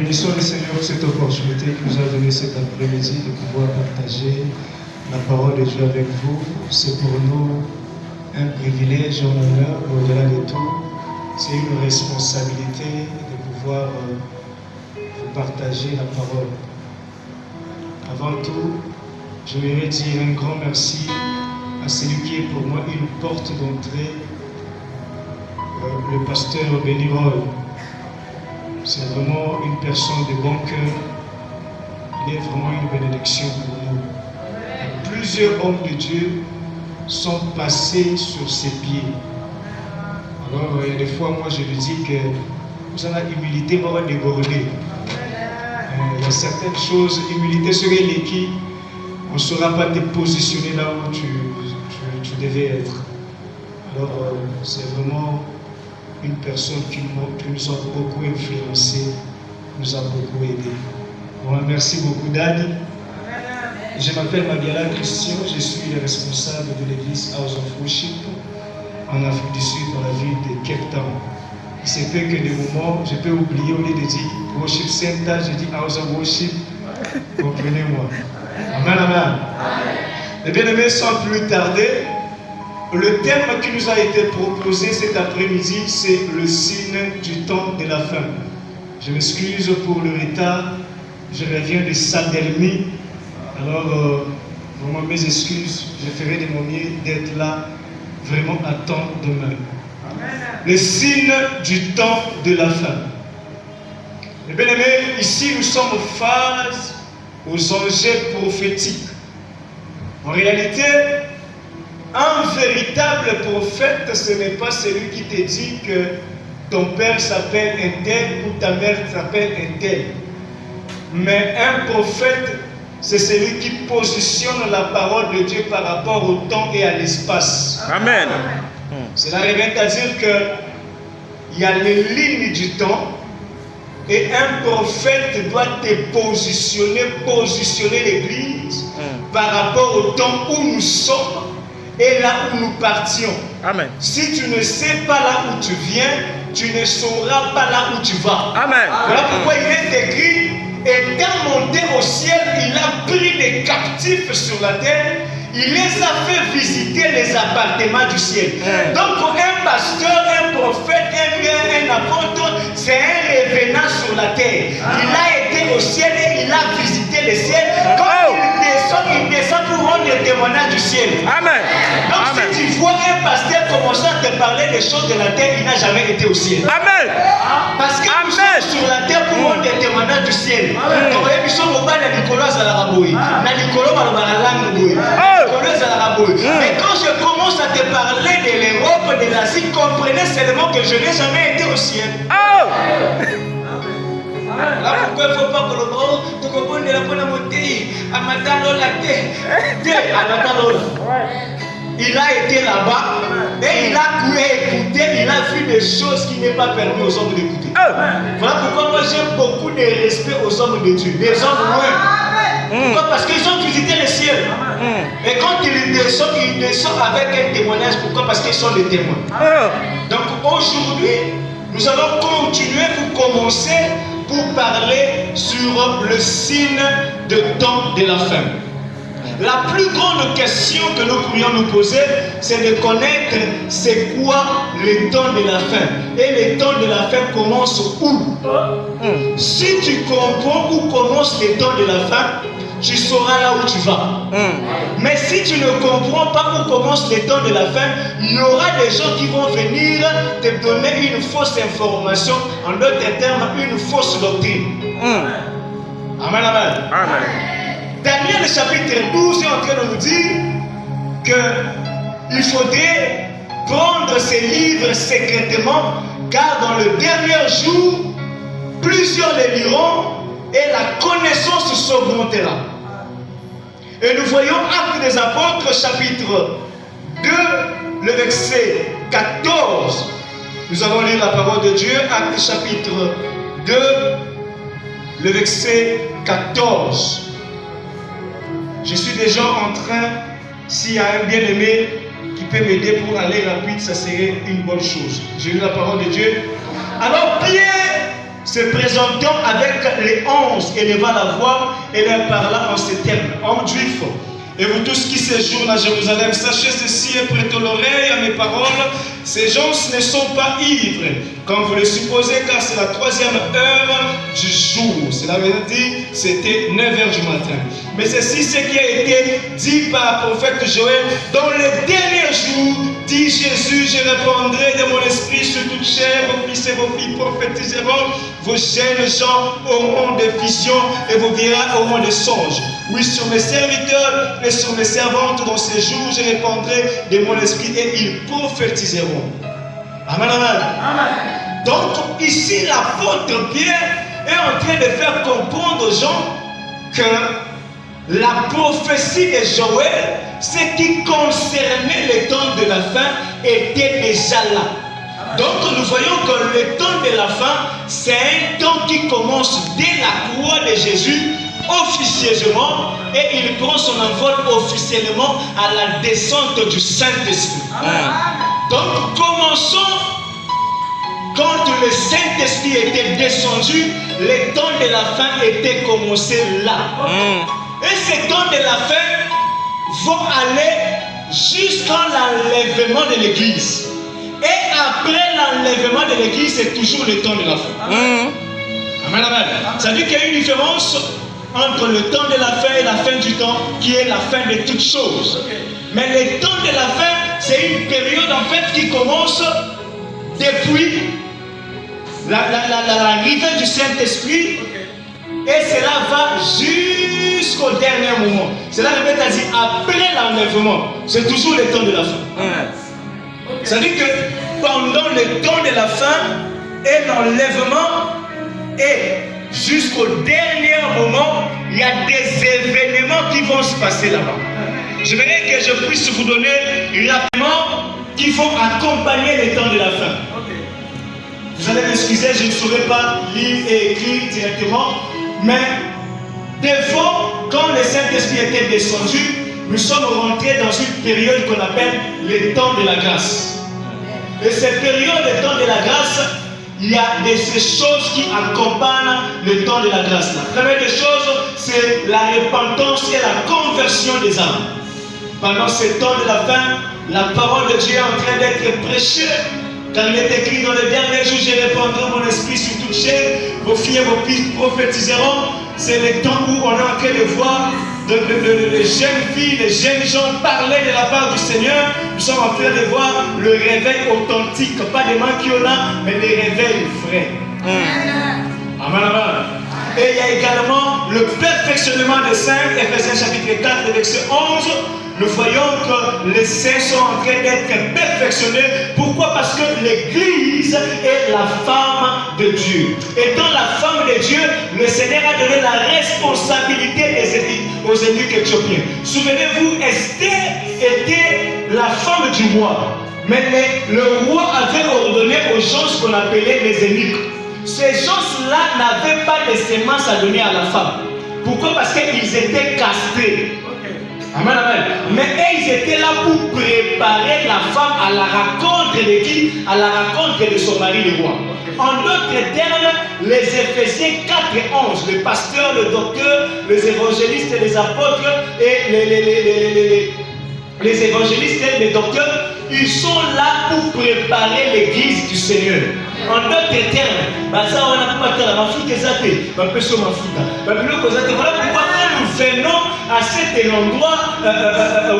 Bénissons le Seigneur pour cette opportunité qu'il nous a donnée cet après-midi de pouvoir partager la parole de Dieu avec vous. C'est pour nous un privilège, un honneur, au-delà de tout. C'est une responsabilité de pouvoir vous partager la parole. Avant tout, je voudrais dire un grand merci à celui qui est pour moi une porte d'entrée, le pasteur Benny Roy. C'est vraiment une personne de bon cœur. Il est vraiment une bénédiction pour nous. Et plusieurs hommes de Dieu sont passés sur ses pieds. Alors, il y a des fois, moi, je lui dis que vous avez l'humilité, vous allez déborder. Il y a certaines choses, l'humilité serait l'équipe. On ne saura pas te positionner là où tu devais être. Alors, c'est vraiment une personne qui nous a beaucoup influencé, nous a beaucoup aidé. Bon, merci beaucoup, Dad. Je m'appelle Mabiala Christian, je suis le responsable de l'église House of Worship en Afrique du Sud, dans la ville de Cape Town. Il se fait que des moments, je peux oublier, au lieu de dire Worship Center, je dis House of Worship. Comprenez-moi. Amen, amen. Et bien aimés, sans plus tarder, le thème qui nous a été proposé cet après-midi, c'est le signe du temps de la fin. Je m'excuse pour le retard, je reviens de Saint-Delmy. Alors, vraiment mes excuses, je ferai de mon mieux d'être là vraiment à temps demain. Le signe du temps de la fin. Et bien aimés, ici nous sommes face aux enjeux prophétiques. En réalité, un véritable prophète, ce n'est pas celui qui te dit que ton père s'appelle un tel ou ta mère s'appelle un tel. Mais un prophète, c'est celui qui positionne la parole de Dieu par rapport au temps et à l'espace. Amen. Cela revient à dire qu'il y a les lignes du temps et un prophète doit te positionner l'église par rapport au temps où nous sommes et là où nous partions. Amen. Si tu ne sais pas là où tu viens, tu ne sauras pas là où tu vas. Amen. Voilà pourquoi il est écrit, étant monté au ciel, il a pris des captifs sur la terre, il les a fait visiter les appartements du ciel. Donc pour un pasteur, un prophète, un apôtre, c'est un revenant sur la terre. Il a été au ciel et il a visité le ciel. Quand il descend pour rendre le témoignage du ciel. Amen. Donc Amen. si tu vois un pasteur commencer à te parler des choses de la terre, il n'a jamais été au ciel. Amen. Parce que nous sommes sur la terre pour rendre le témoignage du ciel. Donc nous sommes au bas de Nicolas à la Raboui. Mais quand je commence à te parler de l'Europe, de l'Asie, comprenez seulement que je n'ai jamais été au ciel. Là pourquoi il ne faut pas que le mot, tu comprends de la bonne montée, à Matano la terre, il a été là-bas et il a écouté, il a vu des choses qui n'est pas permis aux hommes d'écouter. Voilà pourquoi moi j'ai beaucoup de respect aux hommes de Dieu, les hommes loin. Pourquoi? Parce qu'ils ont visité le ciel. Et quand ils descendent avec un témoignage, pourquoi? Parce qu'ils sont des témoins. Donc aujourd'hui, nous allons continuer pour commencer pour parler sur le signe de temps de la fin. La plus grande question que nous pourrions nous poser, c'est de connaître c'est quoi le temps de la fin. Et le temps de la fin commence où? Si tu comprends où commence le temps de la fin, tu sauras là où tu vas. Mais si tu ne comprends pas où commence le temps de la fin, il y aura des gens qui vont venir te donner une fausse information, en d'autres termes, une fausse doctrine. Amen, amen. Amen. Daniel chapitre 12 est en train de nous dire qu'il faudrait prendre ces livres secrètement, car dans le dernier jour, plusieurs les liront et la connaissance s'augmentera. Et nous voyons Actes des Apôtres chapitre 2, le verset 14. Nous allons lire la parole de Dieu, Actes chapitre 2, le verset 14. Je suis déjà en train, s'il y a un bien-aimé qui peut m'aider pour aller rapide, ça serait une bonne chose. Je lis la parole de Dieu. Alors Pierre se présentant avec les 11, éleva la voix et leur parla en ces termes. Hommes juifs, et vous tous qui séjournent à Jérusalem, sachez ceci et prêtez l'oreille à mes paroles. Ces gens ne sont pas ivres, comme vous le supposez, car c'est la 3e heure du jour. Cela veut dire c'était 9 h du matin. Mais ceci, ce qui a été dit par le prophète Joël. Dans les derniers jours, dit Jésus, je répandrai de mon esprit sur toute chair, vos fils et vos filles prophétiseront, vos jeunes gens auront des visions et vos vieillards auront des songes. Oui, sur mes serviteurs et sur mes servantes, dans ces jours, je répandrai de mon esprit et ils prophétiseront. Amen, amen. Amen. Donc, ici, l'apôtre Pierre est en train de faire comprendre aux gens que la prophétie de Joël, ce qui concernait le temps de la fin, était déjà là. Donc nous voyons que le temps de la fin, c'est un temps qui commence dès la croix de Jésus, officieusement, et il prend son envol officiellement à la descente du Saint-Esprit. Donc commençons quand le Saint-Esprit était descendu, le temps de la fin était commencé là. Et ces temps de la fin vont aller jusqu'à l'enlèvement de l'Église. Et après l'enlèvement de l'Église, c'est toujours le temps de la fin. Amen, amen. Ça veut dire qu'il y a une différence entre le temps de la fin et la fin du temps, qui est la fin de toutes choses. Mais le temps de la fin, c'est une période en fait qui commence depuis l'arrivée du Saint-Esprit. Et cela va jusqu'au dernier moment. Cela répète à dire après l'enlèvement. C'est toujours le temps de la fin. Ça veut dire que pendant le temps de la fin et l'enlèvement et jusqu'au dernier moment, il y a des événements qui vont se passer là-bas. Je voudrais que je puisse vous donner rapidement qui vont accompagner le temps de la fin. Vous allez m'excuser, je ne saurais pas lire et écrire directement. Mais devant, quand le Saint-Esprit était descendu, nous sommes rentrés dans une période qu'on appelle le temps de la grâce. Et cette période de temps de la grâce, il y a ces choses qui accompagnent le temps de la grâce. La première des choses, c'est la repentance et la conversion des âmes. Pendant ce temps de la fin, la parole de Dieu est en train d'être prêchée. Car il est écrit dans les derniers jours, je répandrai mon esprit sur toute chair, vos filles et vos fils prophétiseront. C'est le temps où on est en train de voir les jeunes filles, les jeunes gens parler de la part du Seigneur. Nous sommes en train de voir le réveil authentique, pas des mains qui en a, mais les réveils vrais. Amen, amen. Et il y a également le perfectionnement des saints, Ephésiens chapitre 4, verset 11. Nous voyons que les saints sont en train d'être perfectionnés. Pourquoi? Parce que l'Église est la femme de Dieu. Étant la femme de Dieu, le Seigneur a donné la responsabilité aux eunuques éthiopiens. Souvenez-vous, Esther était la femme du roi. Mais le roi avait ordonné aux gens ce qu'on appelait les eunuques. Ces gens-là n'avaient pas de sémence à donner à la femme. Pourquoi? Parce qu'ils étaient castrés. Amen, amen. Mais ils étaient là pour préparer la femme à la rencontre de qui? À la rencontre de son mari le roi. En d'autres termes, les Éphésiens 4 et 11, le pasteur, le docteur, les évangélistes et les apôtres et les évangélistes et les docteurs, ils sont là pour préparer l'église du Seigneur. En d'autres termes, voilà pourquoi quand nous venons à cet endroit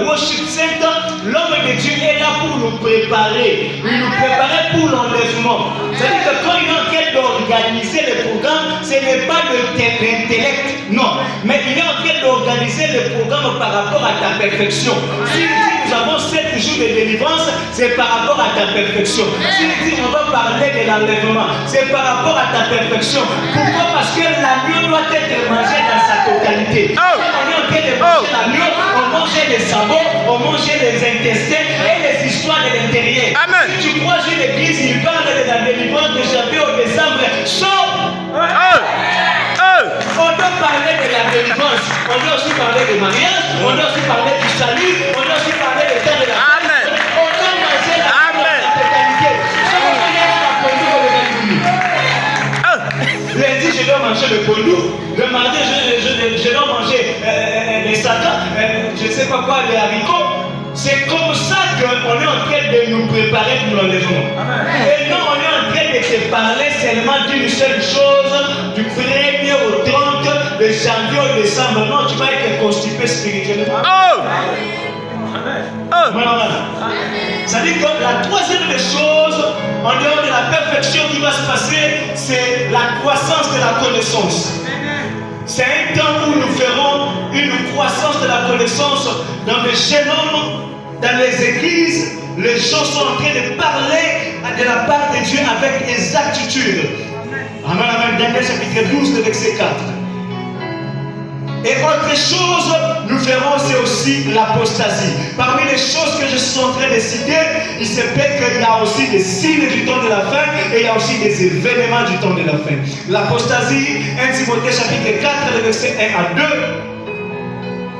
worship center, l'homme de Dieu est là pour nous préparer. Il nous préparer pour l'enlèvement. C'est-à-dire que quand il est en train d'organiser le programme, ce n'est pas l'intellect, non. Mais il est en train d'organiser le programme par rapport à ta perfection. Si nous avons 7 jours de délivrance, c'est par rapport à ta perfection. Si on va parler de l'enlèvement, c'est par rapport à ta perfection. Pourquoi? Parce que l'agneau doit être mangé dans sa totalité. Quand on est en train de manger l'agneau, on mangeait les sabots, on mangeait les intestins et les histoires de l'intérieur. Si tu crois une église, il parle de la délivrance de janvier au décembre. On doit parler de la délivrance, on doit aussi parler de mariage, on doit aussi parler du salut, on doit aussi parler de terre de la Amen. On doit manger la totalité. sais pas quoi, les haricots. C'est comme ça qu'on est en train de nous préparer pour l'enlèvement. Et non, on est en train de te parler seulement d'une seule chose, du 1er au 30 de janvier au décembre. Non, tu vas être constipé spirituellement. Ça dit que la troisième des choses, en dehors de la perfection qui va se passer, c'est la croissance de la connaissance. C'est un temps où nous ferons une croissance de la connaissance dans les jeunes hommes, dans les églises. Les gens sont en train de parler de la part de Dieu avec exactitude. Amen, amen. Daniel chapitre 12, le verset 4. Et autre chose, nous verrons, c'est aussi l'apostasie. Parmi les choses que je suis en train de citer, il se peut qu'il y a aussi des signes du temps de la fin et il y a aussi des événements du temps de la fin. L'apostasie, 1 Timothée chapitre 4, le verset 1 à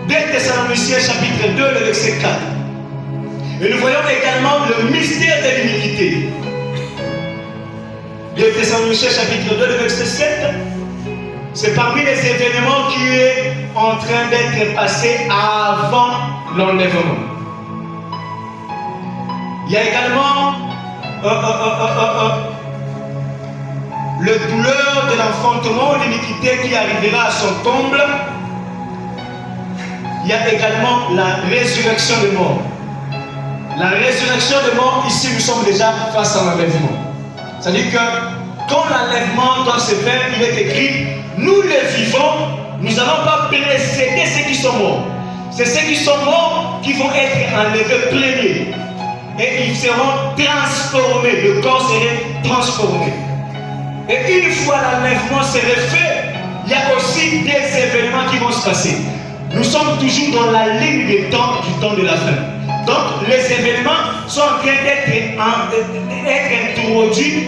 2. 2 Thessaloniciens chapitre 2, le verset 4. Et nous voyons également le mystère de l'iniquité. 2 Thessaloniciens chapitre 2, le verset 7. C'est parmi les événements qui est en train d'être passé avant l'enlèvement. Il y a également le douleur de l'enfantement, l'iniquité qui arrivera à son comble. Il y a également la résurrection des morts. La résurrection des morts, ici nous sommes déjà face à l'enlèvement. C'est-à-dire que quand l'enlèvement doit se faire, il est écrit, nous les vivants, nous n'allons pas précéder ceux qui sont morts. C'est ceux qui sont morts qui vont être enlevés premiers. Et ils seront transformés, le corps serait transformé. Et une fois l'enlèvement serait fait, il y a aussi des événements qui vont se passer. Nous sommes toujours dans la ligne des temps, du temps de la fin. Donc les événements sont en train d'être introduits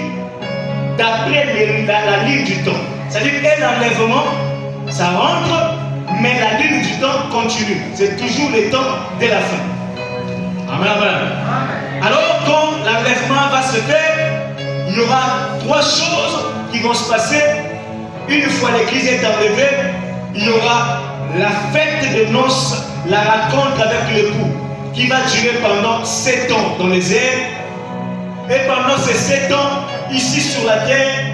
d'après la ligne du temps. C'est-à-dire que l'enlèvement, ça rentre, mais la ligne du temps continue. C'est toujours le temps de la fin. Amen, amen. Alors quand l'enlèvement va se faire, il y aura trois choses qui vont se passer. Une fois l'église est enlevée, il y aura la fête de noces, la rencontre avec l'époux, qui va durer pendant 7 ans dans les airs. Et pendant ces 7 ans, ici sur la terre,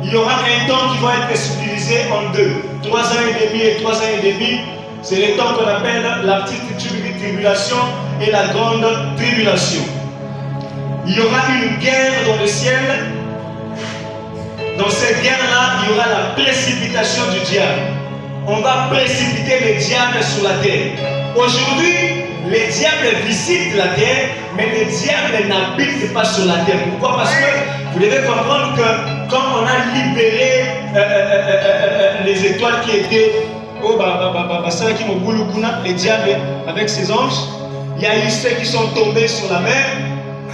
il y aura un temps qui va être subdivisé en deux. 3 ans et demi et 3 ans et demi. C'est le temps qu'on appelle la petite tribulation et la grande tribulation. Il y aura une guerre dans le ciel. Dans cette guerre-là, il y aura la précipitation du diable. On va précipiter le diable sur la terre. Aujourd'hui, les diables visitent la terre, mais les diables n'habitent pas sur la terre. Pourquoi? Parce que vous devez comprendre que quand on a libéré les étoiles qui étaient les diables avec ses anges, il y a eu ceux qui sont tombés sur la mer,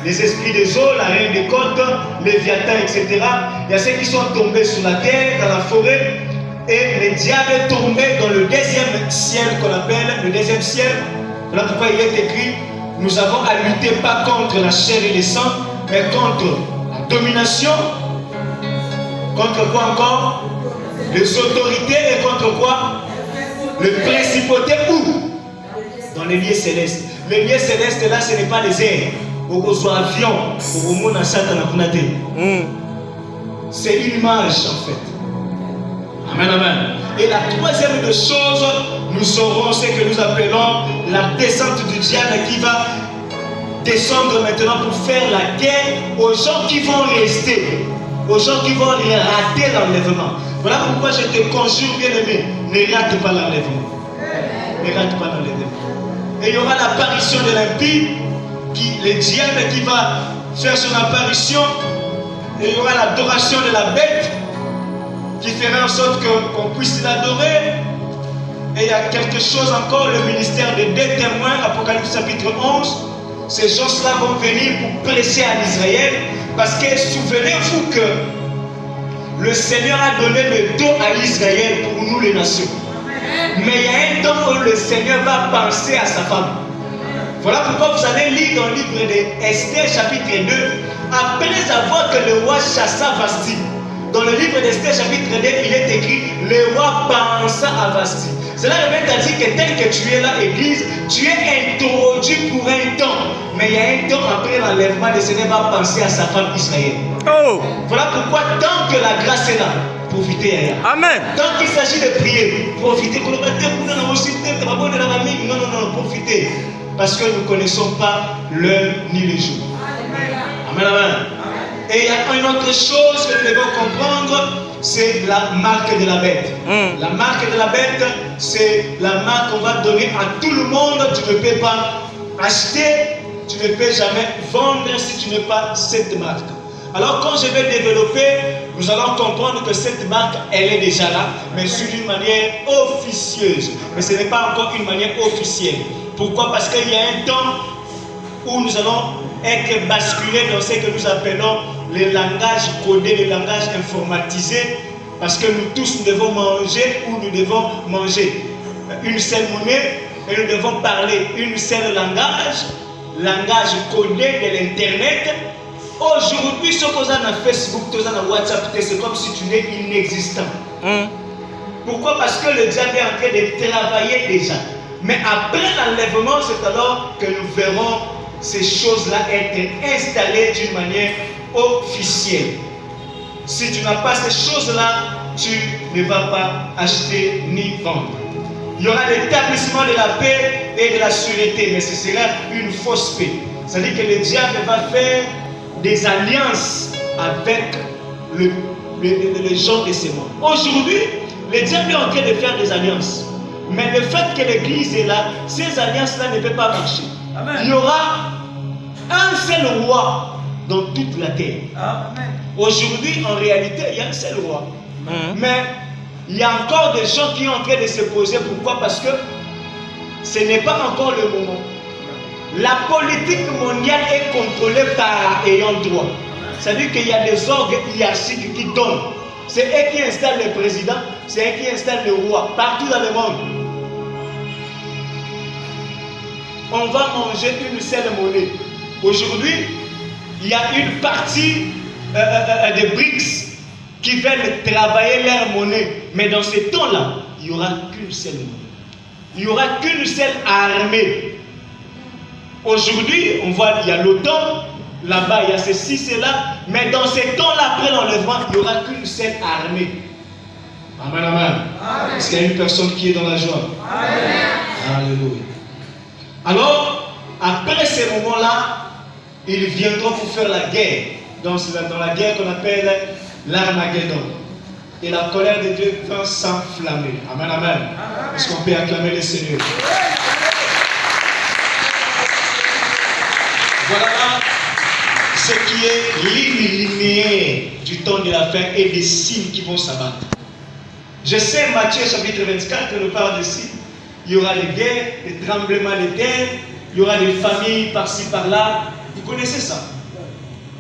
les esprits des eaux, la reine des côtes, les viatins, etc. Il y a ceux qui sont tombés sur la terre, dans la forêt, et les diables tombaient dans le deuxième ciel qu'on appelle le deuxième ciel. Voilà pourquoi il est écrit, nous avons à lutter pas contre la chair et le sang, mais contre la domination, contre quoi encore? Les autorités et contre quoi? Le principauté où? Dans les lieux célestes. Les lieux célestes là, ce n'est pas les airs. Avion, c'est une image en fait. Amen, amen. Et la troisième des choses, nous aurons ce que nous appelons la descente du diable qui va descendre maintenant pour faire la guerre aux gens qui vont rester, aux gens qui vont rater l'enlèvement. Voilà pourquoi je te conjure, bien aimé, ne rate pas l'enlèvement. Ne rate pas l'enlèvement. Et il y aura l'apparition de l'impie, le diable qui va faire son apparition, et il y aura l'adoration de la bête qui ferait en sorte qu'on puisse l'adorer. Et il y a quelque chose encore, le ministère des deux témoins, Apocalypse chapitre 11. Ces gens-là vont venir pour prêcher à Israël, parce que souvenez-vous que le Seigneur a donné le don à Israël pour nous les nations. Mais il y a un temps où le Seigneur va penser à sa femme. Voilà pourquoi vous allez lire dans le livre d'Esther chapitre 2, après avoir que le roi chassa Vasti. Dans le livre d'Esther chapitre 2, il est écrit, le roi pensa à Vasti. Cela revient à dire que tel que tu es là, Église, tu es introduit pour un temps. Mais il y a un temps après l'enlèvement, le Seigneur va penser à sa femme Israël. Oh. Voilà pourquoi, tant que la grâce est là, profitez. Amen. Tant qu'il s'agit de prier, profitez. Non, profitez. Parce que nous ne connaissons pas l'heure ni le jour. Amen, amen. Et il y a une autre chose que nous devons comprendre, c'est la marque de la bête. La marque de la bête, c'est la marque qu'on va donner à tout le monde. Tu ne peux pas acheter, tu ne peux jamais vendre si tu n'as pas cette marque. Alors quand je vais développer, nous allons comprendre que cette marque, elle est déjà là, mais sur une manière officieuse. Mais ce n'est pas encore une manière officielle. Pourquoi? Parce qu'il y a un temps où nous allons être basculés dans ce que nous appelons le langage codé, le langage informatisé, parce que nous tous nous devons manger où nous devons manger. Une seule monnaie et nous devons parler une seule langage codé de l'Internet. Aujourd'hui, ce qu'on a dans Facebook, ce qu'on a dans WhatsApp, c'est comme si tu n'es inexistant. Pourquoi? Parce que le diable est en train de travailler déjà. Mais après l'enlèvement, c'est alors que nous verrons ces choses-là être installées d'une manière officielle. Si tu n'as pas ces choses-là, tu ne vas pas acheter ni vendre. Il y aura l'établissement de la paix et de la sûreté, mais ce sera une fausse paix. C'est-à-dire que le diable va faire des alliances avec les gens de ce monde. Aujourd'hui, le diable est en train de faire des alliances. Mais le fait que l'église est là, ces alliances-là ne peuvent pas marcher. Amen. Il y aura un seul roi dans toute la terre. Aujourd'hui, en réalité, il y a un seul roi. Mais il y a encore des gens qui sont en train de se poser. Pourquoi? Parce que ce n'est pas encore le moment. La politique mondiale est contrôlée par ayant droit. C'est-à-dire qu'il y a des orgues hiérarchiques qui donnent. C'est eux qui installent le président, c'est eux qui installent le roi, partout dans le monde. On va manger une seule monnaie. Aujourd'hui, il y a une partie des BRICS qui veulent travailler leur monnaie. Mais dans ce temps-là, il n'y aura qu'une seule monnaie. Il n'y aura qu'une seule armée. Aujourd'hui, on voit qu'il y a l'OTAN, là-bas il y a ceci, cela, mais dans ces temps-là, après l'enlèvement, il n'y aura qu'une seule armée. Amen, amen. Est-ce qu'il y a une personne qui est dans la joie? Amen. Alléluia. Alors, après ces moments-là, ils viendront pour faire la guerre. Dans la guerre qu'on appelle l'Armageddon. Et la colère de Dieu va s'enflammer. Amen, amen. Est-ce qu'on peut acclamer le Seigneur? Voilà ce qui est linéaire du temps de la fin et des signes qui vont s'abattre. Je sais, Matthieu chapitre 24 nous parle de signes. Il y aura des guerres, des tremblements de terre, il y aura des familles par-ci par-là. Vous connaissez ça?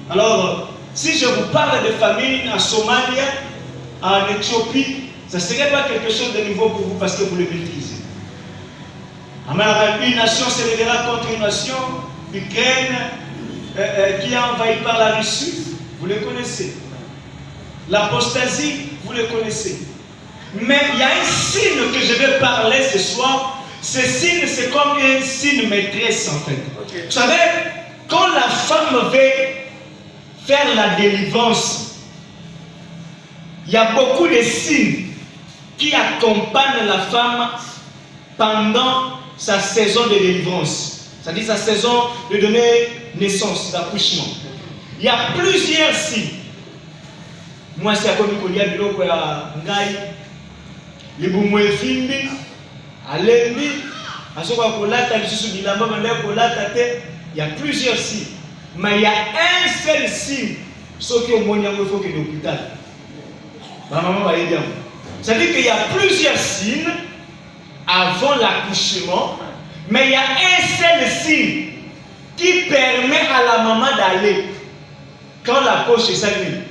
Alors, si je vous parle de famine en Somalie, en Éthiopie, ça ne serait pas quelque chose de nouveau pour vous parce que vous le maîtrisez. Une nation se lèvera contre une nation. L'Ukraine qui est envahie par la Russie, vous le connaissez. L'apostasie, vous le connaissez. Mais il y a un signe que je vais parler ce soir. Ce signe, c'est comme un signe maîtresse en fait. Vous savez, quand la femme veut faire la délivrance, il y a beaucoup de signes qui accompagnent la femme pendant sa saison de délivrance. C'est-à-dire sa saison de donner naissance, d'accouchement. Il y a plusieurs signes. Moi, c'est comme il y a des gens qui ont les boumoués filmés, à l'ennemi, à ce qu'on il y a plusieurs signes. Mais il y a un seul signe. Ceux qui ont monnaie, il faut que l'hôpital. Ma maman va aider. C'est-à-dire qu'il y a plusieurs signes avant l'accouchement. Mais il y a un seul signe qui permet à la maman d'aller quand la poche est salie.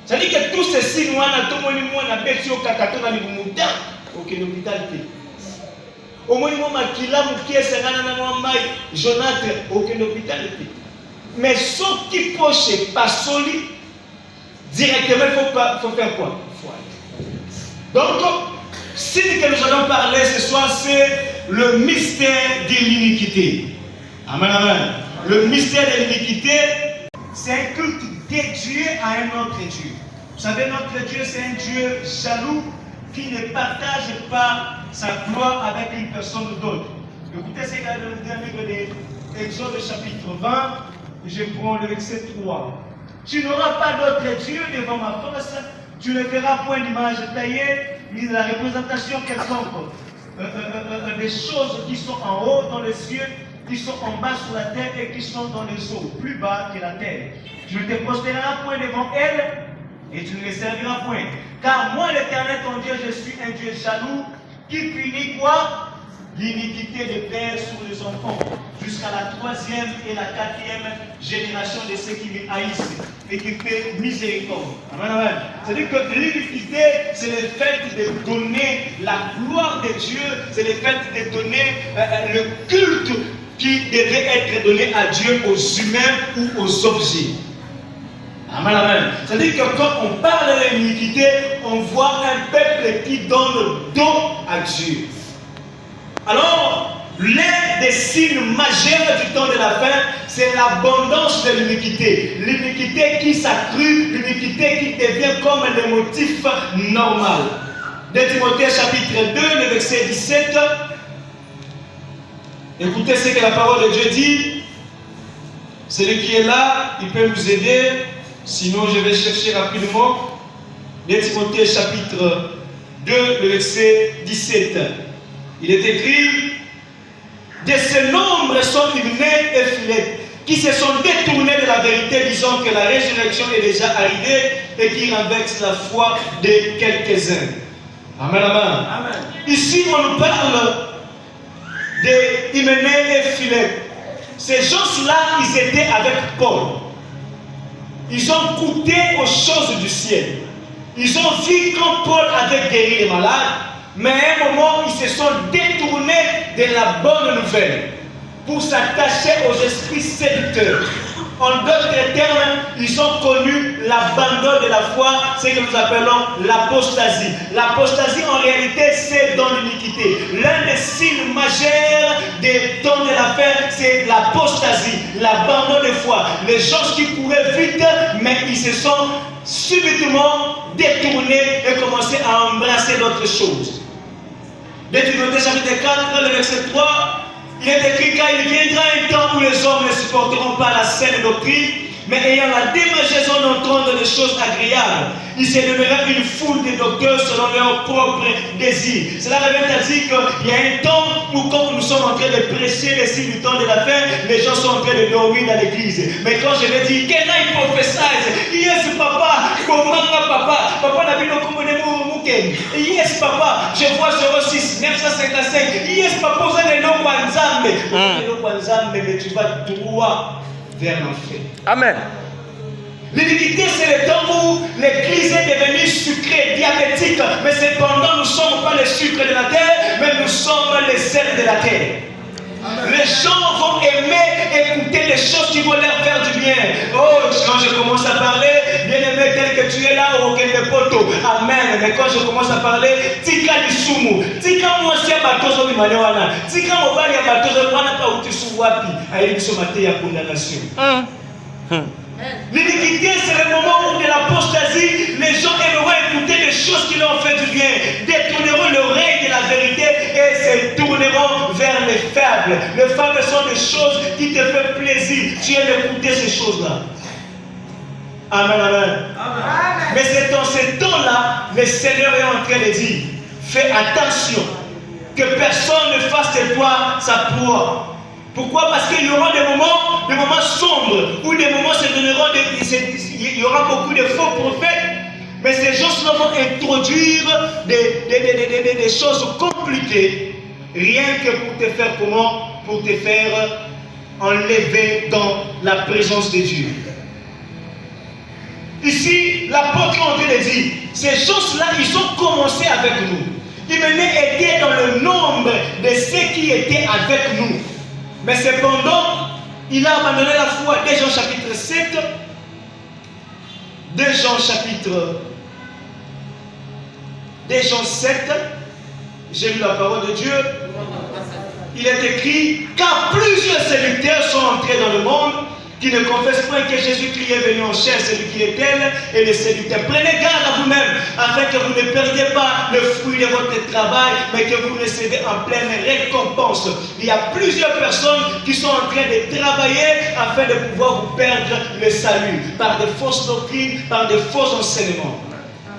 C'est-à-dire que tous ces signes, on a tout le monde, on a bêté au kakato dans les boumouta, aucun hôpital. Au moins, on a kila moukié, c'est un maï, Jonathan, aucun hôpital. Mais ce qui poche est pas solide, directement, il faut faire quoi? Donc, signe que nous allons parler ce soir, c'est le mystère de l'iniquité. Amen, amen. Le mystère de l'iniquité, c'est un culte dédié à un autre Dieu. Vous savez, notre Dieu, c'est un Dieu jaloux qui ne partage pas sa gloire avec une personne d'autre. Écoutez, c'est le dernier de l'Exode chapitre 20, je prends le verset 3. Tu n'auras pas d'autre Dieu devant ma face, tu ne verras point d'image taillée, ni de la représentation quelconque. Des choses qui sont en haut dans les cieux, qui sont en bas sur la terre et qui sont dans les eaux, plus bas que la terre. Tu ne te prosterneras point devant elles et tu ne les serviras point. Car moi, l'Éternel, ton Dieu, je suis un Dieu jaloux qui punit quoi? L'iniquité des pères sur les enfants, jusqu'à la 3e et la 4e génération de ceux qui me haïssent et qui fait miséricorde. Amen, amen. C'est-à-dire que l'iniquité, c'est le fait de donner la gloire de Dieu, c'est le fait de donner le culte qui devait être donné à Dieu aux humains ou aux objets. Amen, amen. C'est-à-dire que quand on parle de l'iniquité, on voit un peuple qui donne le dos à Dieu. Alors, l'un des signes majeurs du temps de la fin, c'est l'abondance de l'iniquité. L'iniquité qui s'accrue, l'iniquité qui devient comme le motif normal. De Timothée chapitre 2, le verset 17. Écoutez ce que la parole de Dieu dit. Celui qui est là, il peut nous aider. Sinon, je vais chercher rapidement. De Timothée chapitre 2, le verset 17. Il est écrit: de ce nombre sont Hyménée et Philette, qui se sont détournés de la vérité, disant que la résurrection est déjà arrivée et qui renversent la foi de quelques-uns. Amen, amen. Amen. Ici, on nous parle de Hyménée et Philette. Ces gens-là, ils étaient avec Paul. Ils ont goûté aux choses du ciel. Ils ont vu quand Paul avait guéri les malades. Mais à un moment, ils se sont détournés de la bonne nouvelle pour s'attacher aux esprits séducteurs. En d'autres termes, ils ont connu l'abandon de la foi, ce que nous appelons l'apostasie. L'apostasie, en réalité, c'est dans l'iniquité. L'un des signes majeurs des temps de la fin, c'est l'apostasie, l'abandon de foi. Les gens qui couraient vite, mais ils se sont subitement détournés et commencé à embrasser d'autres choses. De Timothée chapitre 4, le verset 3, il est écrit: car il viendra un temps où les hommes ne supporteront pas la saine doctrine, mais ayant la démangeaison d'entendre des choses agréables, il se donnera une foule de docteurs selon leurs propres désirs. Cela revient à dire qu'il y a un temps où, quand nous sommes en train de prêcher les signes du temps de la fin, les gens sont en train de dormir dans l'église. Mais quand je vais dire, qu'est-ce qu'il prophétise? Yes, papa, comment papa? Papa n'a vu le commandement. Yes, papa, je vois 06 955. Yes, papa, vous avez le nom Wanzambe. Mais tu vas droit vers l'enfer. Amen. L'iniquité, c'est le temps où l'église est devenue sucrée, diabétique. Mais cependant, nous ne sommes pas les sucres de la terre, mais nous sommes les sels de la terre. Amen. Les gens vont aimer écouter les choses qui vont leur faire du bien. Oh, quand je commence à parler, bien aimé, tel que tu es là, au poto. Amen. Mais quand je commence à parler, tika lisumu, tika mwasi ya batozo bi manewana, tika mobali ya batozo wana pa utisu wapi, ayibiso mate ya condamnation. L'iniquité, c'est le moment où de l'apostasie, les gens aimeront écouter des choses qui leur ont fait du bien, détourneront l'oreille de la vérité et se tourneront vers les faibles. Les faibles sont des choses qui te font plaisir. Tu aimes écouter ces choses-là. Amen, amen. Amen. Mais c'est dans ce temps-là, le Seigneur est en train de dire: fais attention que personne ne fasse de toi sa proie. Pourquoi? Parce qu'il y aura des moments sombres, où des moments se donneront, il y aura beaucoup de faux prophètes, mais ces gens-là vont introduire des choses compliquées, rien que pour te faire comment? Pour te faire enlever dans la présence de Dieu. Ici, l'apôtre en train de dire, ces choses-là, ils ont commencé avec nous. Ils étaient dans le nombre de ceux qui étaient avec nous. Mais cependant, il a abandonné la foi. 2 Jean chapitre 7. 2 Jean 7. J'ai lu la parole de Dieu. Il est écrit, car plusieurs séducteurs sont entrés dans le monde qui ne confessent point que Jésus-Christ est venu en chair, celui qui est tel, et les séducteurs. Prenez garde à vous-même, afin que vous ne perdiez pas le fruit de votre travail, mais que vous recevez en pleine récompense. Il y a plusieurs personnes qui sont en train de travailler afin de pouvoir vous perdre le salut, par de fausses doctrines, par de faux enseignements.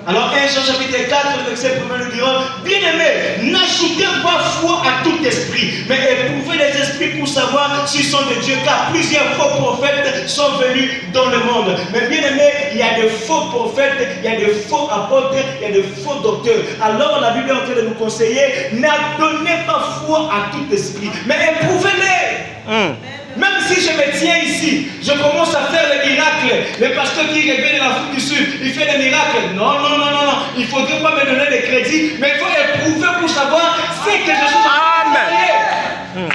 Alors 1 Jean chapitre 4, le verset 1 nous dira, bien-aimés, n'ajoutez pas foi à tout esprit, mais éprouvez les esprits pour savoir s'ils sont de Dieu, car plusieurs faux prophètes sont venus dans le monde. Mais bien-aimés, il y a de faux prophètes, il y a de faux apôtres, il y a de faux docteurs. Alors la Bible est en train de nous conseiller, n'abandonnez pas foi à tout esprit, mais éprouvez-les. Même si je me tiens ici, je commence à faire des miracles. Le pasteur qui revient de l'Afrique du Sud, il fait des miracles. Non, non, non, non, non. Il ne faudrait pas me donner des crédits, mais il faut éprouver pour savoir ce que je suis en train de faire.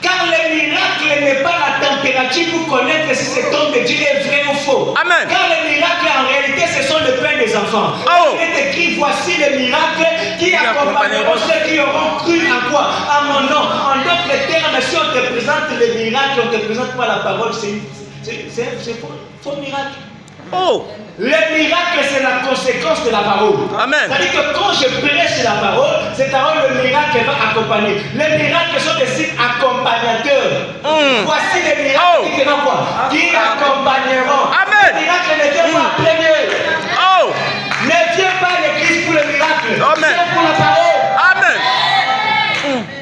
Car le miracle n'est pas la température pour connaître si cet homme de Dieu est vrai ou faux. Amen. Car les miracles, en réalité, ce sont le pain des enfants. Oh. Il est écrit, voici les miracles qui accompagneront ceux qui auront cru en quoi? À mon nom. En d'autres termes, si on te présente les miracles, on ne te présente pas la parole, c'est faux miracle. Oh. Les miracles, c'est la conséquence de la parole. Amen. C'est-à-dire que quand je prêche la parole, cette parole, le miracle va accompagner. Les miracles sont des signes accompagnateurs. Voici les miracles qui feront quoi? Qui accompagneront. Amen. Les miracles ne viennent pas premier. Oh. Ne viens pas à l'église pour les miracles. Amen. C'est pour la parole. Amen.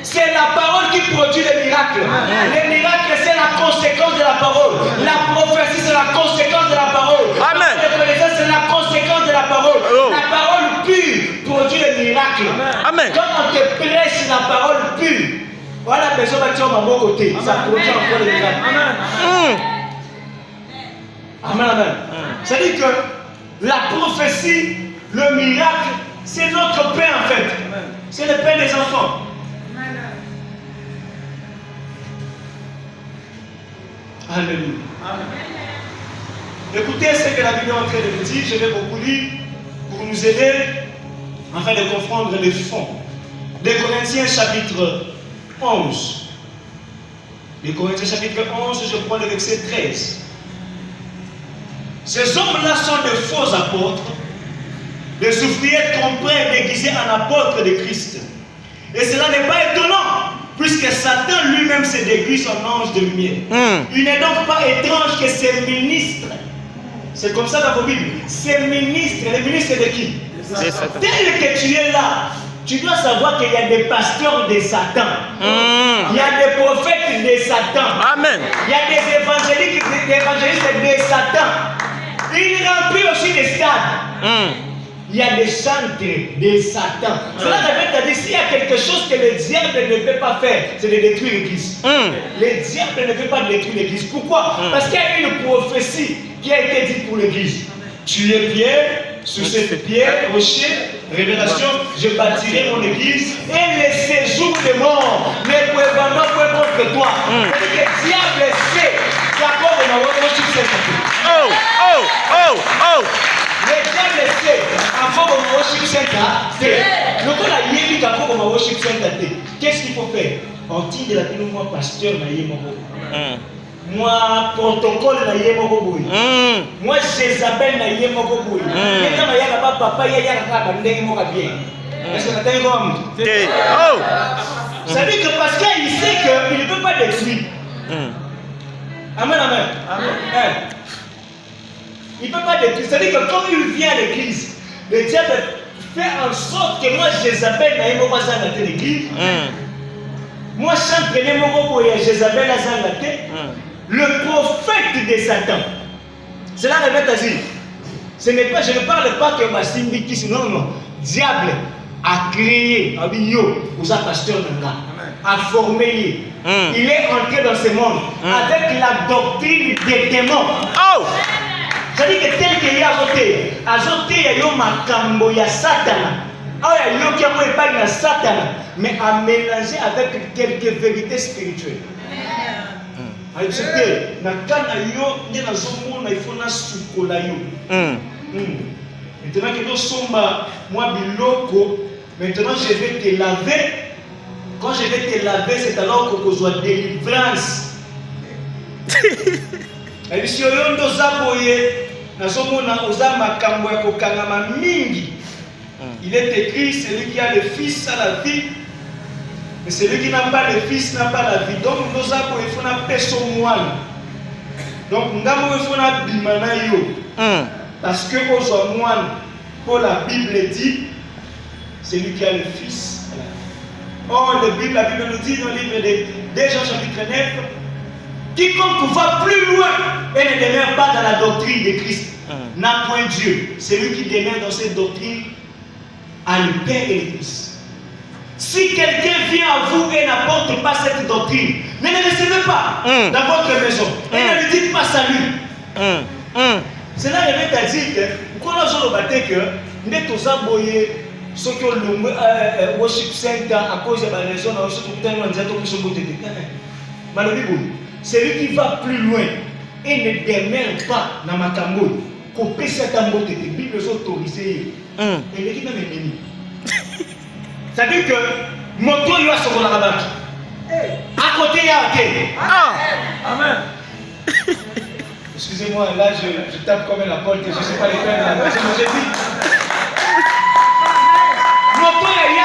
C'est la parole qui produit les miracles. Les miracles, c'est la conséquence de la parole. La prophétie, c'est la conséquence de la parole. Amen. La connaissance, c'est la conséquence de la parole. Oh. La parole pure produit les miracles. Amen. Quand on te prêche la parole pure, voilà, personne va dire à mon côté. Ça produit encore les miracles. Amen. Amen, amen. C'est-à-dire que la prophétie, le miracle, c'est notre pain en fait. C'est le pain des enfants. Alléluia. Écoutez ce que la Bible est en train de nous dire. Je vais beaucoup lire pour nous aider afin de comprendre les fonds. 2 Corinthiens chapitre 11. 2 Corinthiens chapitre 11, je prends le verset 13. Ces hommes-là sont de faux apôtres, des ouvriers trompés déguisés en apôtres de Christ. Et cela n'est pas étonnant, puisque Satan lui-même se déguise en ange de lumière. Il n'est donc pas étrange que ces ministres, c'est comme ça dans vos Bibles, ces ministres, les ministres de qui? Tel que tu es là, tu dois savoir qu'il y a des pasteurs de Satan. Il y a des prophètes de Satan. Amen. Il y a des évangélistes de Satan. Il remplit aussi des stades. Il y a des centres de Satan. Cela veut dire s'il y a quelque chose que le diable ne peut pas faire, c'est de détruire l'église. Le diable ne peut pas détruire l'église. Pourquoi? Parce qu'il y a une prophétie qui a été dite pour l'église. Tu es Pierre, sur cette pierre, rocher, révélation, je bâtirai mon église et les séjours des morts ne pourront contre toi. C'est-à-dire que le diable sait qu'après on va voir sur cette pierre. Oh, oh, oh, oh. Le diable sait, avant qu'on worship center, c'est le coup la yébi qu'après qu'on worship center, qu'est-ce qu'il faut faire? On tire de la pile, moi pasteur na yémoko, moi protocole na yémoko boui, moi Jézabel na yémoko boui. Et quand il y a pas papa, il y a pas bandé yémoka bien. Est-ce que tu as comme? Oh. Ça veut dire que parce qu'il sait qu'il ne peut pas détruire. Amen, amen. Amen. Il ne peut pas détruire. C'est-à-dire que quand il vient à l'église, le diable fait en sorte que moi, Jézabel, je vais l'église. Moi, je suis Jézabel, le prophète de Satan. Cela revient à dire. Je ne parle pas que ma Simbi, non, non. Diable a créé, vous êtes pasteur Nanga, a formé. Il est entré dans ce monde avec la doctrine des démons. Oh! C'est-à-dire que tel qu'il y a azoté, il y a makambo ya Satan. Il y a qui a pas de Satan, mais à mélanger avec quelques vérités spirituelles. Alors, c'était, quand il y a il faut na sukola yo. Maintenant que nous sommes moi biloko Maintenant, je vais te laver. Quand je vais te laver, c'est alors que tu as délivrance. Et si on doit s'aboyer, il est écrit, celui qui a le fils a la vie, mais celui qui n'a pas le fils n'a pas la vie. Donc nous avons il faut une personne moine. Donc nous avons il faut une bimana yo. Parce que aux moines, pour la Bible dit, celui qui a le fils a la vie. Or la Bible nous dit dans le livre de 2 Jean chapitre 9, quiconque va plus loin et ne demeure pas dans la doctrine de Christ n'a point Dieu. Celui qui demeure dans cette doctrine a le Père et le Fils. Si quelqu'un vient à vous et n'apporte pas cette doctrine, ne le recevez pas dans votre maison et ne lui dites pas salut. Cela revient à dire que, quand on a dit que nous avons boyé ce que le worship center à cause de la raison, on a dit celui qui va plus loin et ne demeure pas dans ma tambour, qu'on peut cette tambour de Bible autorisée. Et les gens même ennemi. C'est-à-dire que mon tour il va se voir là-bas. À côté il y a un thé. Amen. Excusez-moi, là je tape comme la porte, je ne sais pas les peines là. J'ai dit. Mon tour il y a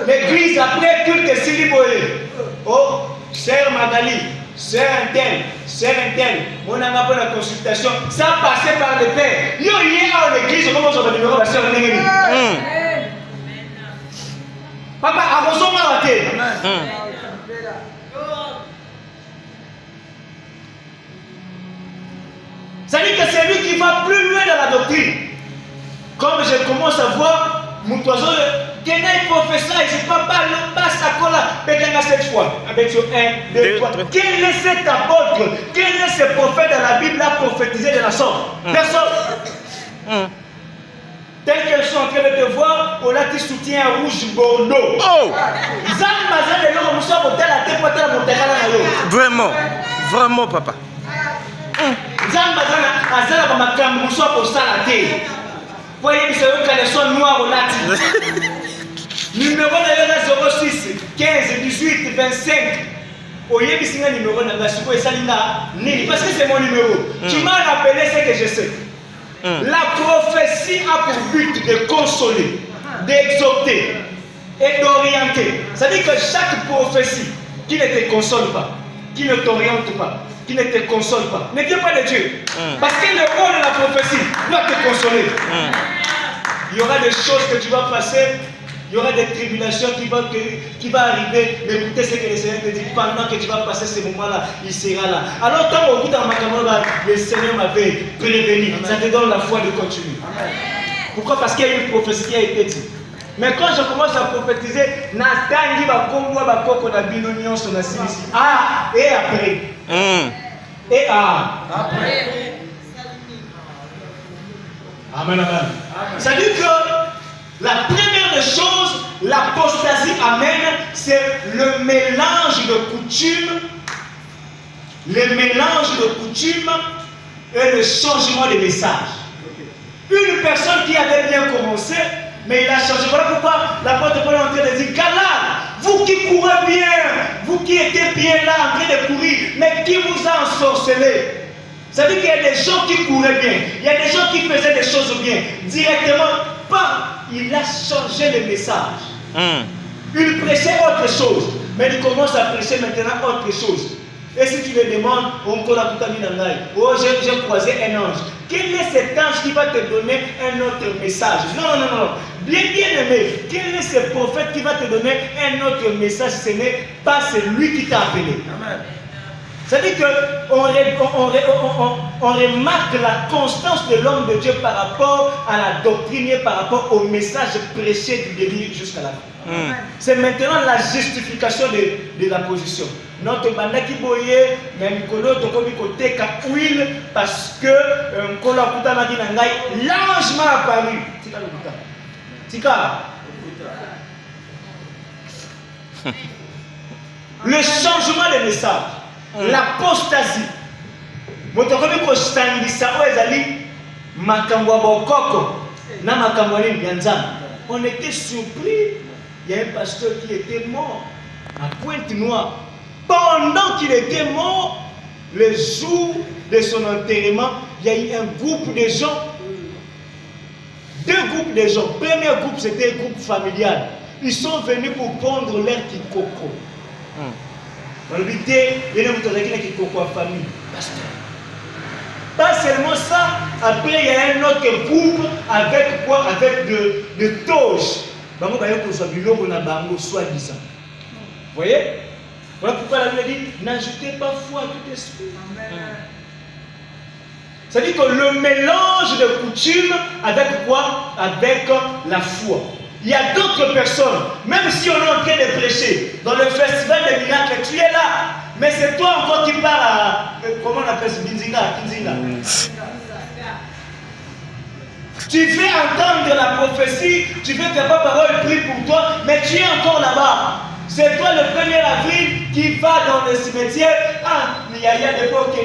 l'église après culte Siliboé. Oh, sœur Magali. C'est un tel, on a pas la consultation, ça passait par le Père. Yo, il est à l'église, comment on va le numéro de la sœur Nénéli. Papa, arrosons moi la terre. Ça dit que c'est lui qui va plus loin dans la doctrine. Comme je commence à voir, mon oiseau, quel est professeur, je ne sais pas cette fois. Avec 1, 2, 3. Quel est cet apôtre? Quel est ce prophète dans la Bible a prophétisé de la sorte? Personne. Tel qu'elles sont en train de te voir, on a qui soutient un rouge Bordeaux. Vraiment, vraiment, papa. Voyez, c'est eux qui sont noirs au latin. Numéro de 06 15 18 25. Voyez, c'est un numéro de parce que c'est mon numéro. Tu m'as rappelé ce que je sais. La prophétie a pour but de consoler, d'exhorter et d'orienter. C'est-à-dire que chaque prophétie qui ne te console pas, qui ne t'oriente pas, qui ne te console pas, ne vient pas de Dieu. Parce que le rôle de la prophétie doit te consoler. Il y aura des choses que tu vas passer, il y aura des tribulations qui vont arriver, mais écoutez ce que le Seigneur te dit, pendant que tu vas passer ces moments-là, il sera là. Alors quand au bout d'un moment, le Seigneur m'avait prévenu, ça te donne la foi de continuer. Pourquoi? Parce qu'il y a une prophétie qui a été dite. Mais quand je commence à prophétiser, Natangi va combo va koko na binonion sur la silisi. Ah, et après. Et après. Amen, amen. Ça dit que la première des choses, l'apostasie amène, c'est le mélange de coutumes, et le changement de message. Une personne qui avait bien commencé, mais il a changé. Voilà pourquoi l'apôtre Paul est en train de dire, Galates, vous qui courez bien, vous qui étiez bien là en train de courir, mais qui vous a ensorcelé? Ça veut dire qu'il y a des gens qui couraient bien, il y a des gens qui faisaient des choses bien. Directement, il a changé le message. Il prêchait autre chose, mais il commence à prêcher maintenant autre chose. Et si tu le demandes, j'ai croisé un ange. Quel est cet ange qui va te donner un autre message? Non. Bien aimé, quel est ce prophète qui va te donner un autre message? Ce n'est pas celui qui t'a appelé. Amen. C'est-à-dire qu'on remarque la constance de l'homme de Dieu par rapport à la doctrine et par rapport au message prêché du début jusqu'à la fin. C'est maintenant la justification de la position. Notre bandaki boye, même kolo tokobi kote ka huile parce que kolo akuta maki na ngai l'ange m'a apparu. Tika le kuta. Tika. Le changement de message. L'apostasie. Motokobi ko sangisa o ezali makambo bokoko na makambo ni nyanzama. on était surpris. Il y a un pasteur qui était mort à Pointe-Noire. Pendant qu'il était mort, le jour de son enterrement, il y a eu un groupe de gens. Deux groupes de gens. Premier groupe, c'était un groupe familial. Ils sont venus pour prendre leur kikoko. On lui dit, il y a un kikoko en famille. Pasteur. Pas seulement ça, après il y a un autre groupe avec quoi? Avec de toges. Bango bayo kozwa biloko na bango soi-disant. Vous voyez? Voilà pourquoi la Bible dit, n'ajoutez pas foi à tout esprit. C'est-à-dire que le mélange de coutumes avec quoi? Avec la foi. Il y a d'autres personnes, même si on est en train de prêcher, dans le festival des miracles, tu es là. Mais c'est toi encore qui pars à... Comment on appelle ça? Kinzinga. Tu fais entendre la prophétie, tu fais que papa parole prie pour toi, mais tu es encore là-bas. C'est toi le 1er avril qui va dans le cimetière. Ah, mais il y a des fois qui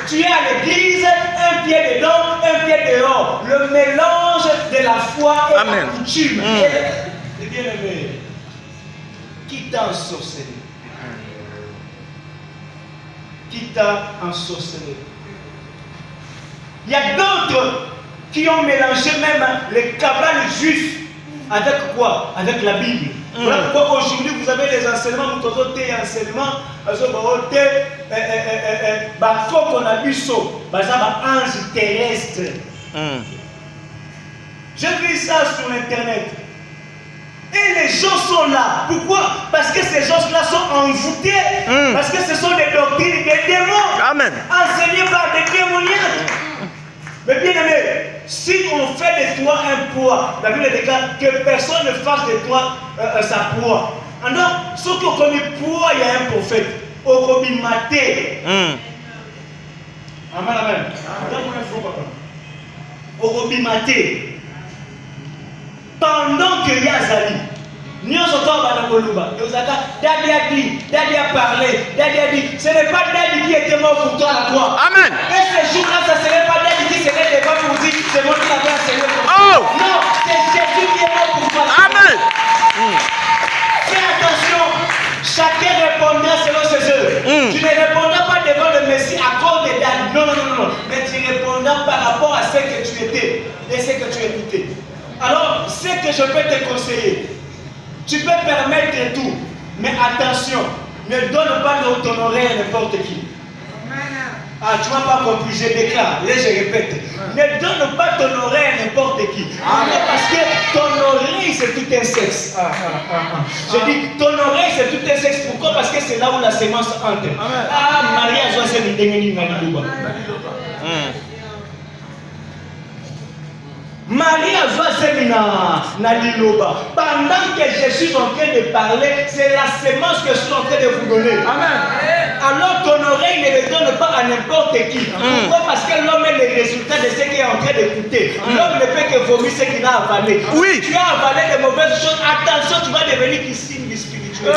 tu es à l'église, un pied dedans, un pied dehors. Le mélange de la foi et la coutume. Et bien aimé, qui t'a ensorcelé? Qui t'a ensorcelé? Il y a d'autres qui ont mélangé même les cabales juifs avec quoi? Avec la Bible. Voilà pourquoi aujourd'hui vous avez des enseignements, vous avez des enseignements, ange terrestre. J'ai vu ça sur internet. Et les gens sont là. Pourquoi? Parce que ces gens-là sont envoûtés. Parce que ce sont des doctrines des démons. Amen. Enseignées par des démoniaques. Mais bien aimé, si on fait de toi un poids, la Bible déclare que personne ne fasse de toi sa proie. Alors, ce qu'on connaît poids, il y a un prophète. Au commis maté. Amen, amen. Au commis maté. Pendant que Yazali, nous sommes dans le Koluba, Daddy a dit, Daddy a parlé, Daddy a dit, ce n'est pas Daddy qui était mort pour toi à toi. Amen. Et ce jour-là, ce ne serait pas Daddy qui serait devant pour dire, c'est moi qui l'avais enseigné pour toi. Oh. Non, c'est Jésus qui est mort pour toi. Amen. Fais attention, chacun répondra selon ses œuvres. Tu ne répondras pas devant le Messie à cause de Daddy. Non, non, non, non. Mais tu répondras par rapport à ce que tu étais et ce que tu écoutais. Alors, ce que je peux te conseiller, tu peux permettre tout, mais attention, ne donne pas ton oreille à n'importe qui. Ah, tu m'as pas compris, je déclare, et je répète, ne donne pas ton oreille à n'importe qui. Parce que ton oreille c'est tout un sexe. Je dis, ton oreille c'est tout un sexe. Pourquoi? Parce que c'est là où la sémence entre. Ah, Marie a joué cette idée. Marie a joué na liloba. Pendant que je suis en train de parler, c'est la sémence que je suis en train de vous donner. Amen. Alors ton oreille ne le donne pas à n'importe qui. Pourquoi? Parce que l'homme est le résultat de ce qu'il est en train d'écouter. L'homme ne peut que vomir ce qu'il a avalé. Oui. Tu as avalé de mauvaises choses. Attention, tu vas devenir Christine spirituel.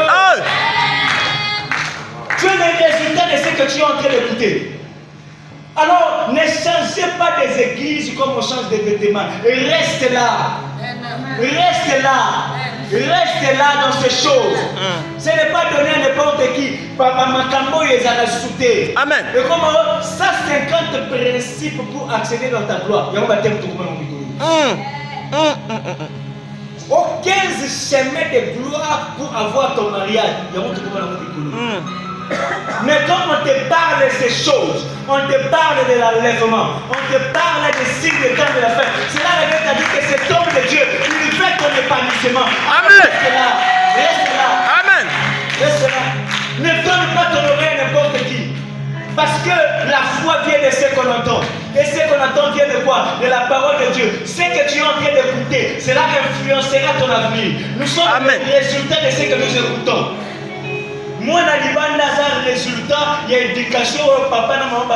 Tu es le résultat de ce que tu es en train d'écouter. Alors, ne changez pas des églises comme on change des vêtements. Reste là. Reste là. Reste là dans ces choses. Ce n'est pas donné à n'importe qui. Papa Makambo, ils ont ajouté. Amen. Et comme ça, 50 principes pour accéder dans ta gloire. Il y a un baptême tout le monde. Au 15 chemins de gloire pour avoir ton mariage. Il y a un tout le monde. Mais comme on te parle de ces choses, on te parle de l'enlèvement, on te parle des signes de temps de la fin. C'est là la Bible a dit que cet homme de Dieu, il fait ton épanouissement. Amen. Reste là, reste là. Amen. Reste là. Ne donne pas ton oreille à n'importe qui. Parce que la foi vient de ce qu'on entend. Et ce qu'on entend vient de quoi? De la parole de Dieu. Ce que tu es en train d'écouter, cela influencera ton avenir. Nous sommes le résultat de ce que nous écoutons. Moi, dans le résultat, il y a une éducation au papa et maman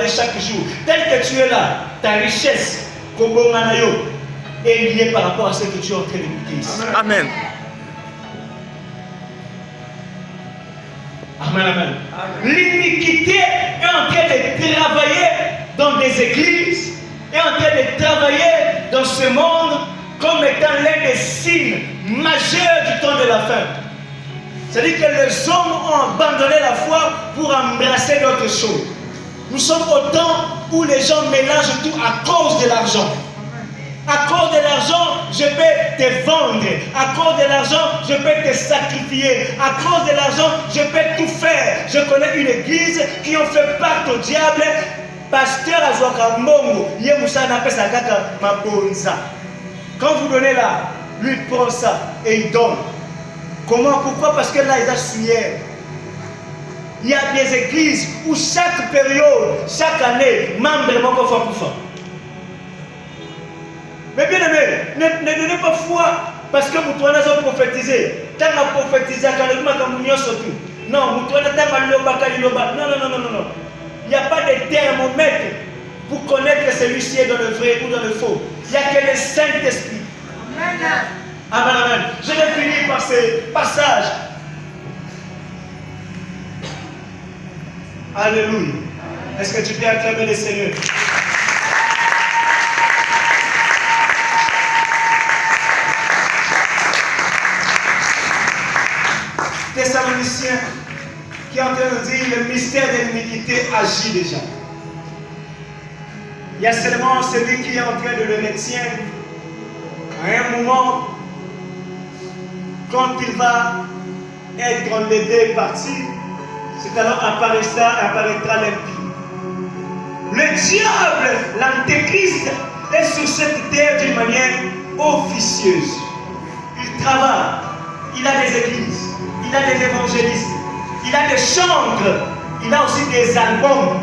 chaque jour. Tel que tu es là, ta richesse, est liée par rapport à ce que tu es en train d'écouter ici. Amen. Amen, amen. L'iniquité est en train de travailler dans des églises. est en train de travailler dans ce monde comme étant l'un des signes majeurs du temps de la fin. C'est-à-dire que les hommes ont abandonné la foi pour embrasser d'autres choses. Nous sommes au temps où les gens mélangent tout à cause de l'argent. À cause de l'argent, je peux te vendre. À cause de l'argent, je peux te sacrifier. À cause de l'argent, je peux tout faire. Je connais une église qui ont fait part au diable. Pasteur Azwaka Mongo, Yemusana Pesakaka Mabonza. Quand vous donnez là, lui il prend ça et il donne. Comment? Pourquoi? Parce que là, il a souillé. Il y a des églises où chaque période, chaque année, membre est encore fois pour fois. Mais bien aimé, ne donnez pas foi parce que vous avez prophétisé. Tant que prophétisé, non, vous avez non. Il n'y a pas de thermomètre pour connaître celui-ci est dans le vrai ou dans le faux. Il n'y a que le Saint-Esprit. Amen, amen. Je vais finir par ce passage. Alléluia. Est-ce que tu peux acclamer le Seigneur? Thessaloniciens qui est en train de dire le mystère de l'humilité agit déjà. Il y a seulement celui qui est en train de le retient. À un moment, quand il va être enlevé et parti, c'est alors apparaîtra l'impie. Le diable, l'antéchrist, est sur cette terre d'une manière officieuse. Il travaille, il a des églises, il a des évangélistes, il a des chantres, il a aussi des albums,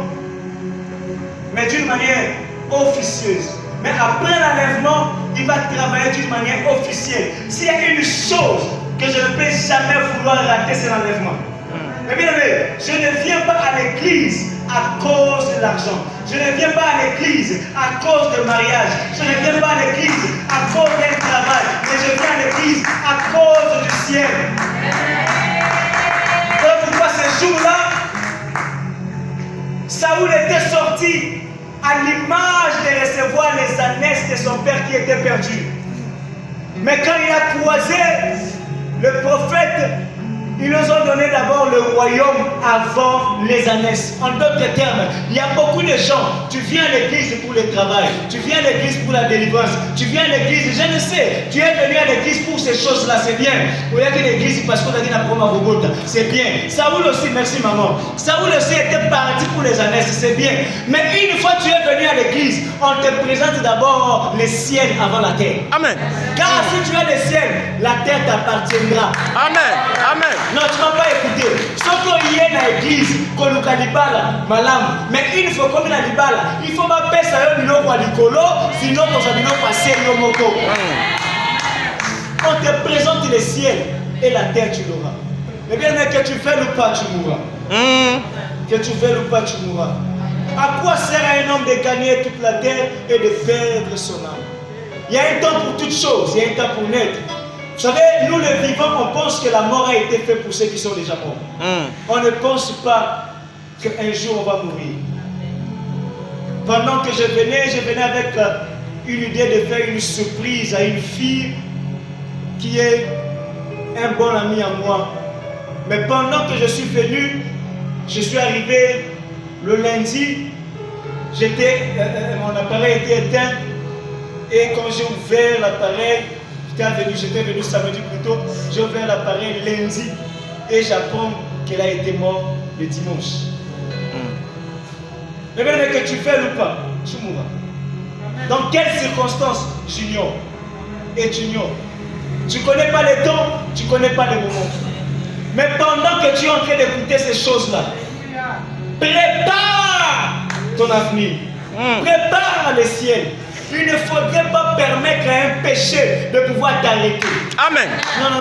mais d'une manière officieuse. Mais après l'enlèvement, il va travailler d'une manière officielle. S'il y a une chose que je ne peux jamais vouloir rater, c'est l'enlèvement. Mais bien aimé, je ne viens pas à l'église à cause de l'argent. Je ne viens pas à l'église à cause de mariage. Je ne viens pas à l'église à cause d'un travail. Mais je viens à l'église à cause du ciel. Voilà pourquoi ce jour-là, Saoul était sorti à l'image de recevoir les ânesses de son père qui était perdu. Mais quand il a croisé le prophète, ils nous ont donné d'abord le royaume avant les ânesses. En d'autres termes, il y a beaucoup de gens, tu viens à l'église pour le travail, tu viens à l'église pour la délivrance, tu viens à l'église, je ne sais, tu es venu à l'église pour ces choses-là, c'est bien. Ou il y a une église parce qu'on a dit la promo Bogota, c'est bien. Saoul aussi, merci maman. Saoul aussi était parti pour les ânesses, c'est bien. Mais une fois que tu es venu à l'église, on te présente d'abord le ciel avant la terre. Amen. Car si tu as le ciel, la terre t'appartiendra. Amen. Amen. Non, tu ne vas pas écouter. Sauf qu'il y a dans l'église, qu'on nous calibale, malam. Mais une fois qu'on a libala, il faut pas payer ça, sinon on va sérieux moko. On te présente le ciel et la terre, tu l'auras. Mais bien, que tu fais ou pas, tu mourras. Que tu fais ou pas, tu mourras. À quoi sert à un homme de gagner toute la terre et de perdre son âme? Il y a un temps pour toutes choses, il y a un temps pour naître. Vous savez, nous les vivants, on pense que la mort a été faite pour ceux qui sont déjà morts. On ne pense pas qu'un jour on va mourir. Pendant que je venais avec une idée de faire une surprise à une fille qui est un bon ami à moi. Mais pendant que je suis venu, je suis arrivé le lundi, mon appareil était éteint et quand j'ai ouvert l'appareil, j'étais venu samedi plutôt, j'ai ouvert l'appareil lundi et j'apprends qu'elle a été morte le dimanche. Mais même que tu fais ou pas, tu mourras. Dans quelles circonstances? J'ignore. Et tu ignores. Tu ne connais pas les temps, tu ne connais pas les moments. Mais pendant que tu es en train d'écouter ces choses-là, prépare ton avenir. Prépare le ciel. Il ne faudrait pas permettre à un péché de pouvoir t'arrêter. Amen. Non.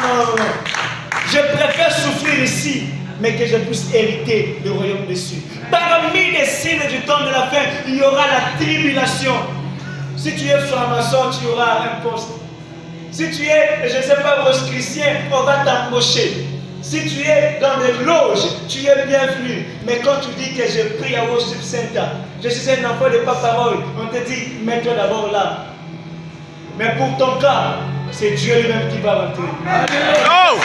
Je préfère souffrir ici, mais que je puisse hériter le royaume des cieux. Parmi les signes du temps de la fin, il y aura la tribulation. Si tu es franc-maçon, tu auras un poste. Si tu es, je ne sais pas, rosicrucien, on va t'embaucher. Si tu es dans les loges, tu es bienvenu. Mais quand tu dis que je prie à Worship Center, je suis un enfant de parole, on te dit, mets-toi d'abord là. Mais pour ton cas, c'est Dieu lui-même qui va rentrer. Oh!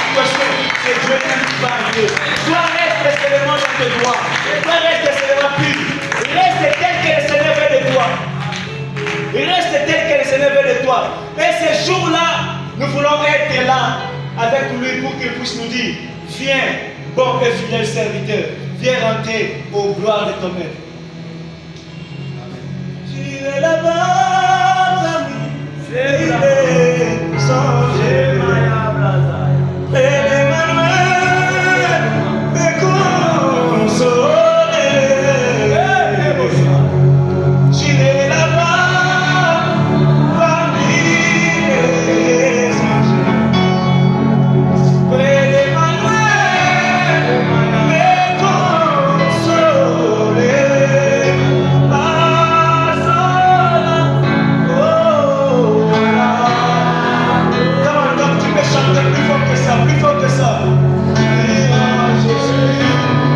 C'est Dieu lui-même qui va rentrer. Toi, reste seulement dans tes droits. Toi, reste seulement pur. Reste tel que le Seigneur veut de toi. Reste tel que le Seigneur veut de toi. Et ce jour-là, nous voulons être là avec lui pour qu'il puisse nous dire, viens, bon et fidèle serviteur, viens rentrer aux gloires de ton maître. J'irai là-bas, ami, il est changé. Et l'Emmanuel me consoler. J'irai là-bas, parmi les anges. Et l'Emmanuel me consoler. Plus fort que ça.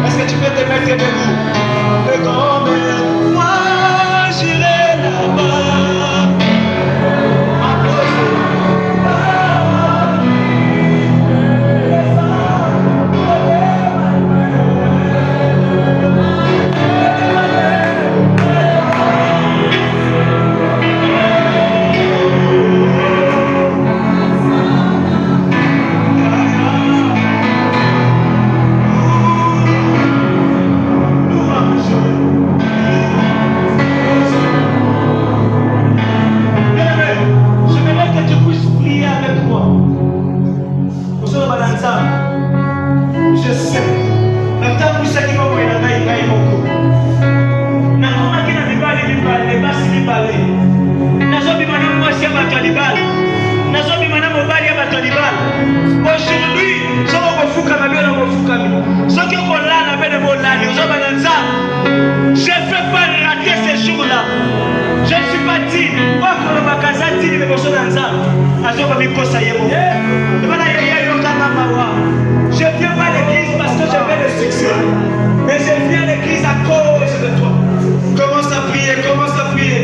Est-ce que tu peux te mettre debout? Le grand-mère, moi j'irai là-bas. Je viens pas à l'église parce que je veux le succès, mais je viens à l'église à cause de toi. Commence à prier, commence à prier.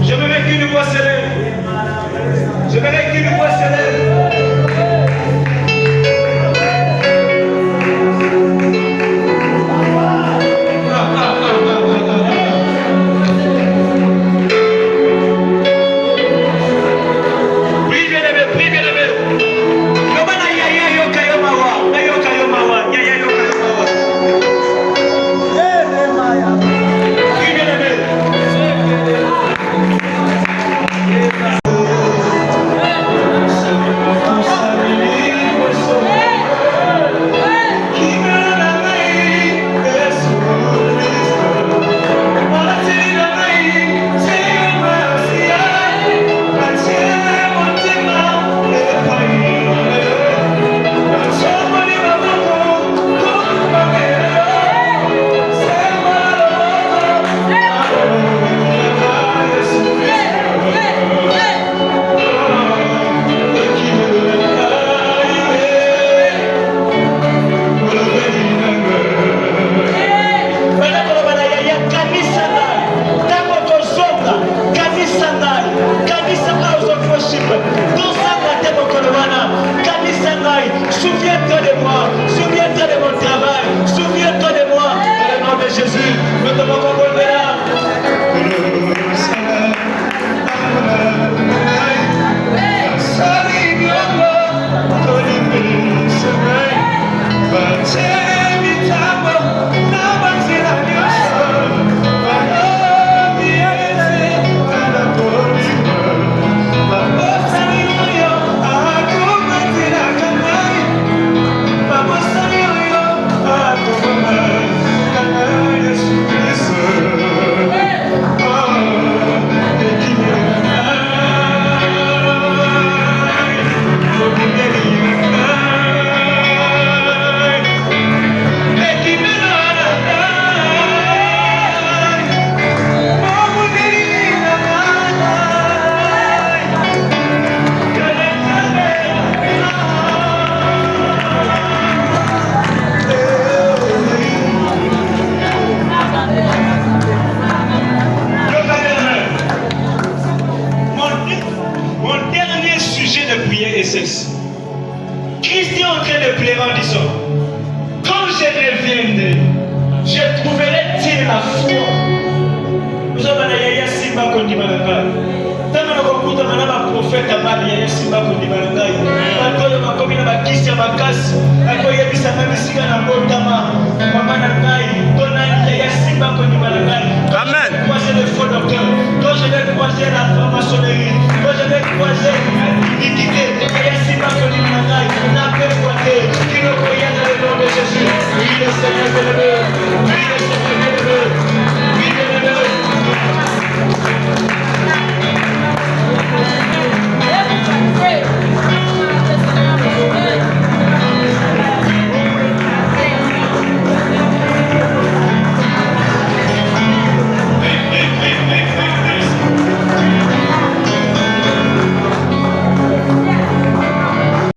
Je veux qu'une voix s'élève. Je veux qu'une voix s'élève. Souviens-toi de moi, souviens-toi de mon travail, souviens-toi de moi. Dans le nom de Jésus, nous te demandons de là. Yes. Christ est en train de pleurer en disant, quand je reviendrai, je trouverai-t-il la foi? Nous avons la Simba Kondi Malanga. Tant que nous avons un prophète à Mali, Simba Kondi Malanga. Nous avons un bakisi ya bakasi. Nous avons yebisa même si na botama. Mama na ngai, dona ya Simba Kondi Malanga. Amen. Croiser le faux docteur. Quand je vais croiser la franc-maçonnerie. Quand je vais croiser l'iniquité. Ya Simba Kondi Malanga. N'a pas croisé. Qui nous croyait dans le nom de Jésus. Oui, le Seigneur est le